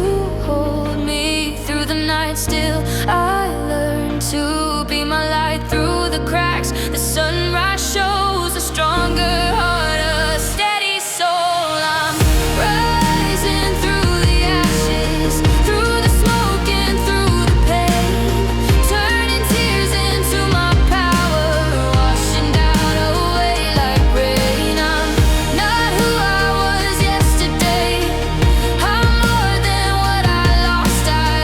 hold me through the night, still I learn to be my light through the cracks. The sunrise shows a stronger heart, a steady soul. I'm rising through the ashes, through the smoke and through the pain, turning tears into my power, washing down away like rain. I'm not who I was yesterday, I'm more than what I lost. I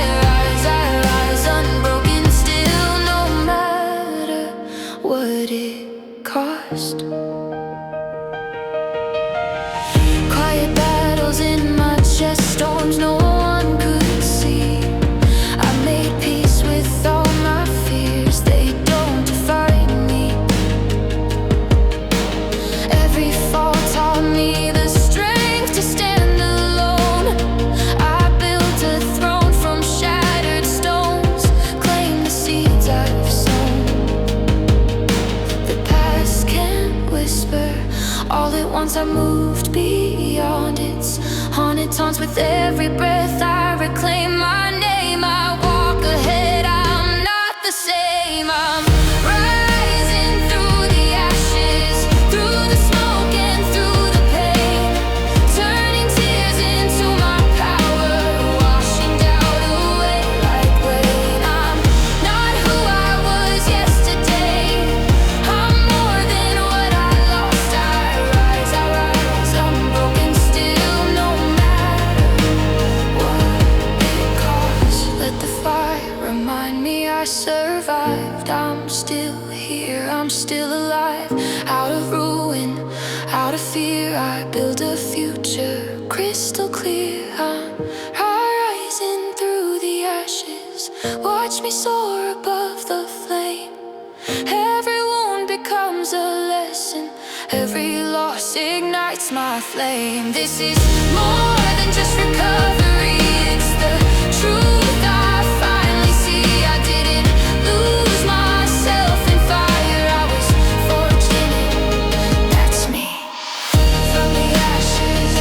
rise unbroken still, no matter what it cost. Quiet battles in my chest, storms no one could see. I made peace with all my fears, they don't define me. Every fall taught me the strength to stand alone. I built a throne from shattered stones, claim the seeds I've sown. The past can whisper all at once, I moved beyond its haunted taunts. With every breath I reclaim my name, I walk ahead, I'm not the same. I'm rising through the ashes, through the smoke and through the pain, turning tears into my power, washing down away like rain. I'm not who I was yesterday, I'm more than what I lost. survived. I'm still here, I'm still alive. Out of ruin, out of fear, I build a future crystal clear. I'm rising through the ashes. Watch me soar above the flame. Every wound becomes a lesson. Every loss ignites my flame. This is more than just recovery. It's the truth I finally see. I didn't lose myself in fire. I was forged in it. That's me. From the ashes,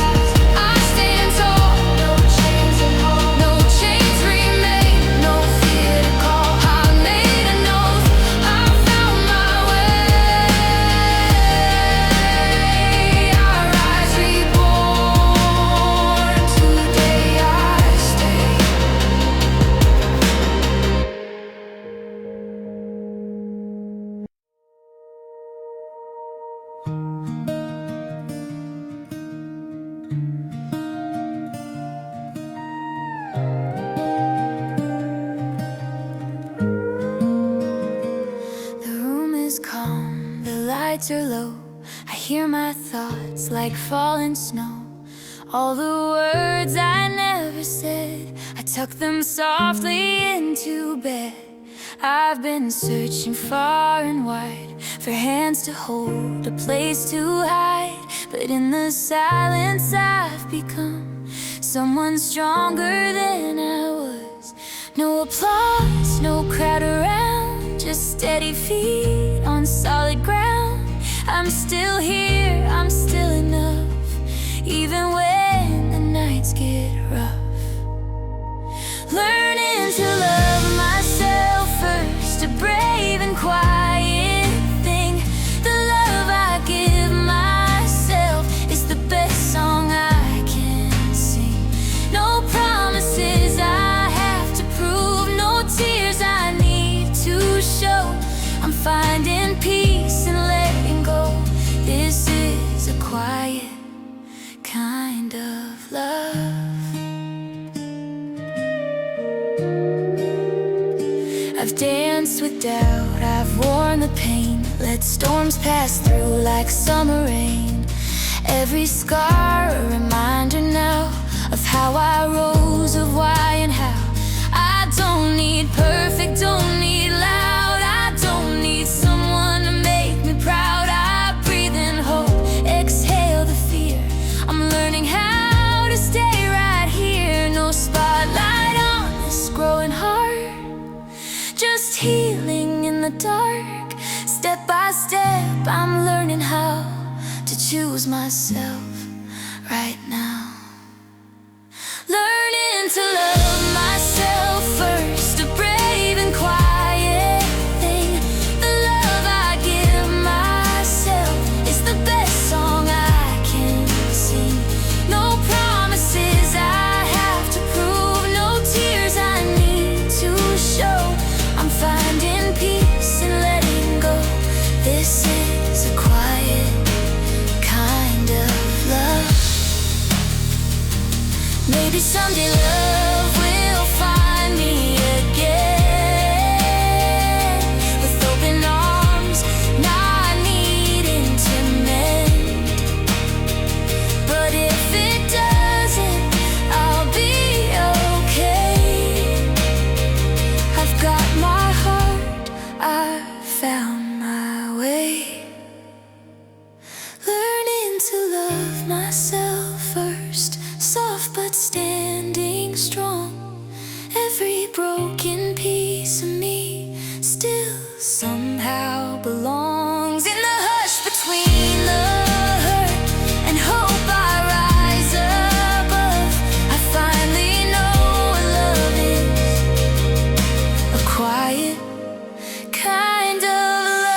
I stand tall. No chains at all. No chains remain. No fear to call. I made an oath. I found my way. I rise reborn. Today I stay. The room is calm, the lights are low. I hear my thoughts like falling snow. All the words I never said, I tuck them softly into bed. I've been searching far and wide for hands to hold, a place to hide. But in the silence I've become someone stronger than I was. No applause, no crowd around, just steady feet on solid ground. I'm still here, I'm still enough, even when the nights get rough. Learning to love myself first, a brave and quiet thing. The love I give myself is the best song I can sing. No promises I have to prove, no tears I need to show. I'm finding peace and letting go. This is a quiet kind of love. I've danced with doubt, I've worn the pain, let storms pass through like summer rain. Every scar a reminder now of how I rose, of why and how. I don't need perfect, don't need loud. I don't need someone to make me proud. I breathe in hope, exhale the fear. I'm learning how to stay right here. No spotlight on this growing heart, just healing in the dark. Step by step I'm learning how to choose myself right now. Learning to love myself first, a brave and quiet thing. The love I give myself is the best song I can sing. No promises I have to prove, no tears I need to show. I'm finding peace and letting go. This is a quiet kind of love. Maybe someday love will find me again, with open arms, not needing to mend. But if it doesn't, I'll be okay. I've got my heart, I've found my way. Learning to love myself first, soft but standing strong. Every broken piece of me still somehow belongs. In the hush between the hurt and hope, I rise above. I finally know what love is, a quiet kind of love.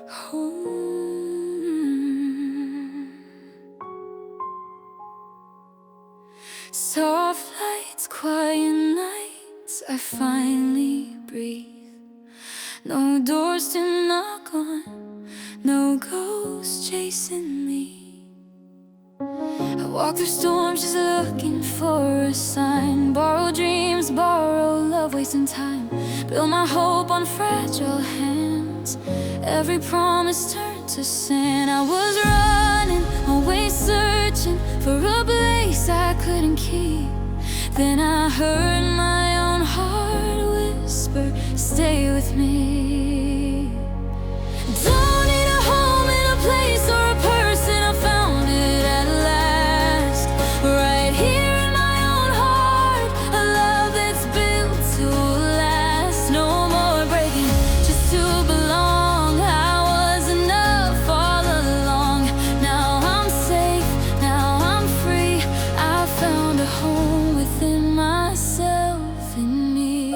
home. Soft lights, quiet nights, I finally breathe. No doors to knock on, no ghosts chasing me. I walk through storms just looking for a sign. Borrow dreams, borrow love, wasting time. Build my hope on fragile hands. Every promise turned to sin. I was running, always searching for a place I couldn't keep. Then I heard my own heart whisper, stay with me. Don't need a home in a place or a person, I found it at last. Right here in my own heart, a love that's built to last. No more breaking just to belong. I was enough all along. Now I'm safe, now I'm free. I found a home within myself and me.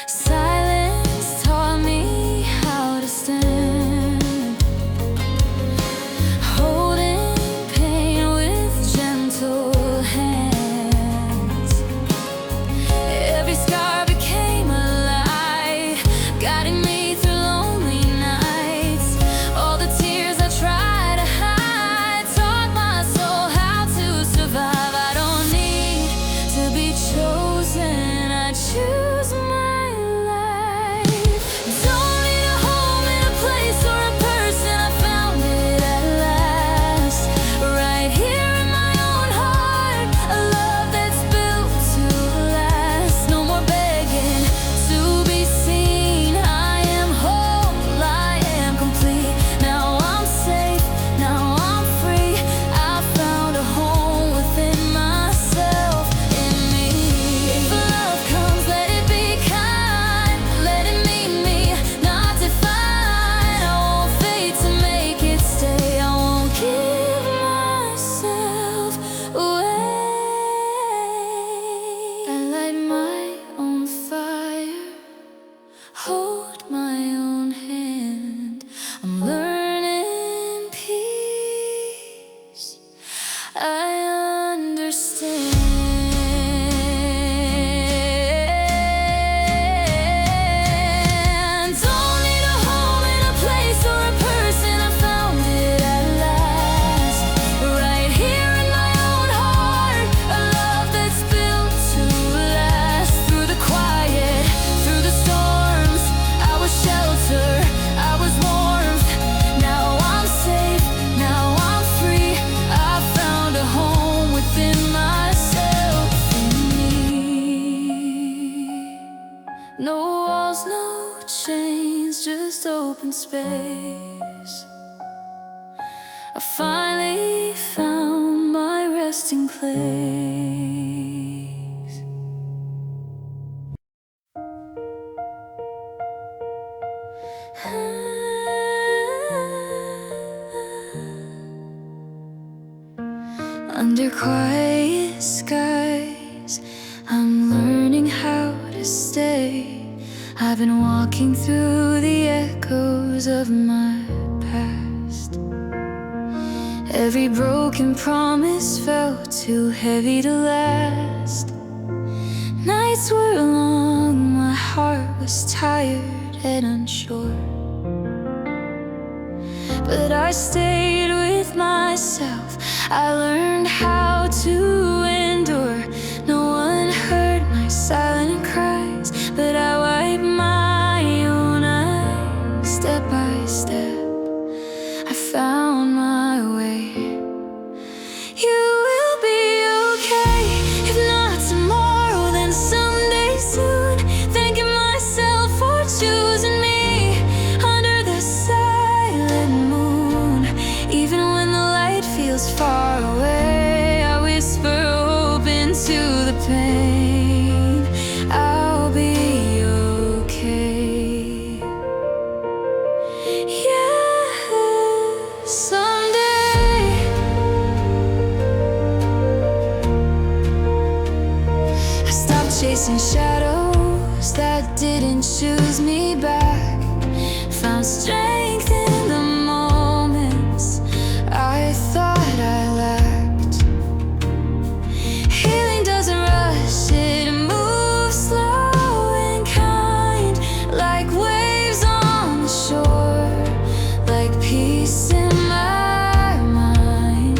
Silence taught me how to stand, holding pain with gentle hands. Every scar became a light, guiding me through lonely nights. All the tears I tried to hide taught my soul how to survive. I don't need to be chosen, I choose my life. Don't need a home in a place or a person, I found it at last. Right here in my own heart, a love that's built to last. No more begging to be seen. I am whole, I am complete. Now I'm safe, now I'm free. I found a home within myself and me. If love comes, let it be kind. Let it meet me, not define. I won't fade to make it stay. I won't give myself away. I light my own fire, hold my own hand. I'm learning peace. I understand. Don't need a home in a place or a person, I found it at last. Right here in my own heart, a love that's built to last. Through the quiet, through the storms, I was shelter, I was warmth. Now I'm safe, now I'm free. I found a home within myself and me. No walls, no chains, just open space. I finally found my resting place. Under quiet skies, I'm learning how to stay. I've been walking through the echoes of my past. Every broken promise felt too heavy to last. Nights were long, my heart was tired and unsure. But I stayed with myself, I learned how to endure. No one heard my silent cries, but I wiped my own eyes. Step by step, I found my way. You will be okay, if not tomorrow, then someday soon. Thanking myself for choosing me under the silent moon. Even when the light feels far away, I whisper hope into the pain. I'll be okay. Yeah, someday. I stopped chasing shadows that didn't choose me back. strength in the moments I thought I lacked. Healing doesn't rush, it moves slow and kind, like waves on the shore, like peace in my mind.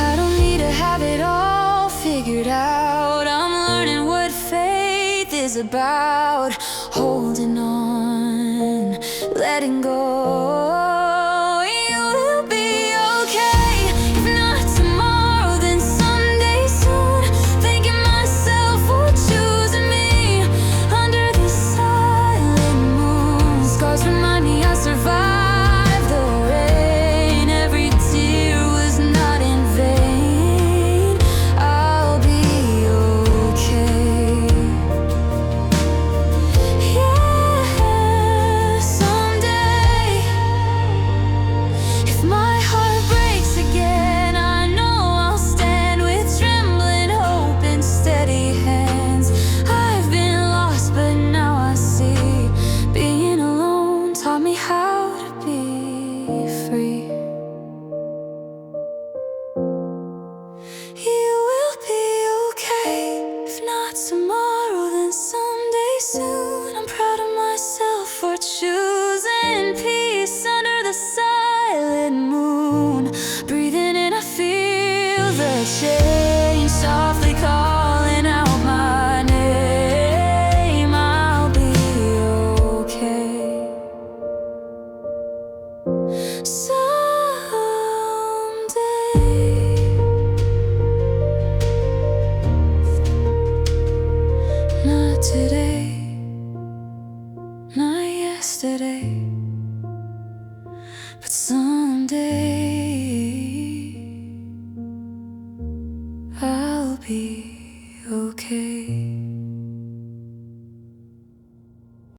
I don't need to have it all figured out. I'm learning what faith is about. Holding on, letting go. You will be okay. If not tomorrow, then someday soon. Thanking myself for choosing me under the silent moon. Scars remind me I survived the rain. Every tear was not in vain. I'll be okay. Yeah, someday, if my heart breaks again, I know I'll stand with trembling hope and steady hands. I've been lost, but now I see. Being alone taught me how to be free. You will be okay. If not tomorrow, then someday soon. I'm proud of myself for choosing peace under the silent moon. Breathing in, I feel the change softly calling out my name. I'll be okay. Someday. Not today, not yesterday, but someday I'll be okay.